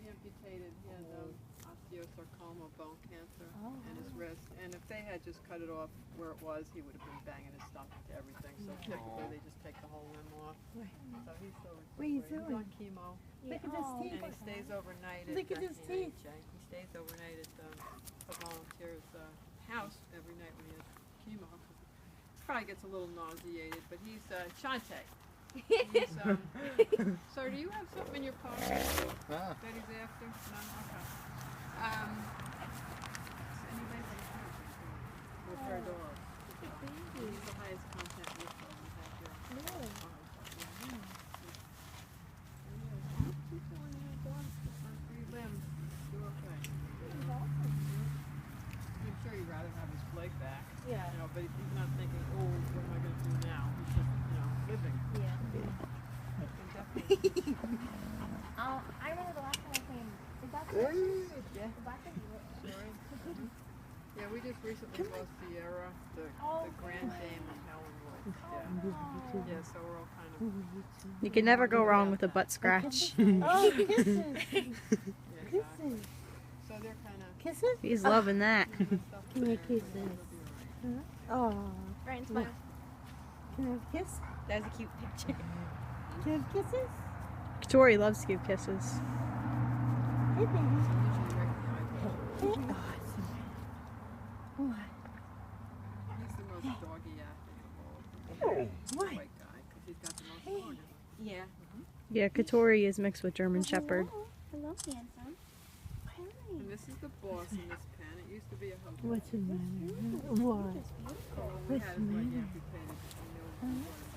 amputated. He had osteosarcoma, bone cancer, in his wrist. And if they had just cut it off where it was, he would have been banging his stomach to everything. So typically they just take the whole limb off. So he's still recovering. He's on chemo. Look at his teeth. And he stays overnight at Look at his teeth. He stays overnight at a volunteer's house every night when he has chemo. Probably gets a little nauseated, but he's Shante. He's, so do you have something in your pocket that he's after? No? Okay. Anybody with her dog. He's the highest content with them we have here. Really? Keep going in your dog on 3 limbs. Do okay. I'm sure you'd rather have his leg back. Yeah. You know, but he's not thinking, oh, what am I going to do now? He's just, living. Yeah. Definitely. I remember the last time I came. Is that Yeah. the black thing? Sorry. Yeah, we just recently lost Sierra, the Grand Dame of Howling. Yeah, so we're all kind of... You can never go wrong with a butt scratch. Oh, kisses. Yeah, exactly. So they're kind of... Kisses? He's loving that. Give me a kiss. Oh. Right, smile. Can I have a kiss? That was a cute picture. Can I have kisses? Tori loves to give kisses. Hey, baby. He's Hey. What? the most doggy acting of all. What? White guy, because he's got the most dog. Yeah. Yeah, Katori is mixed with German Shepherd. Hello, handsome. Hi. And this is the boss in this pen. It used to be a hotel. What's the matter? What? So when we had his leg amputated, we knew it was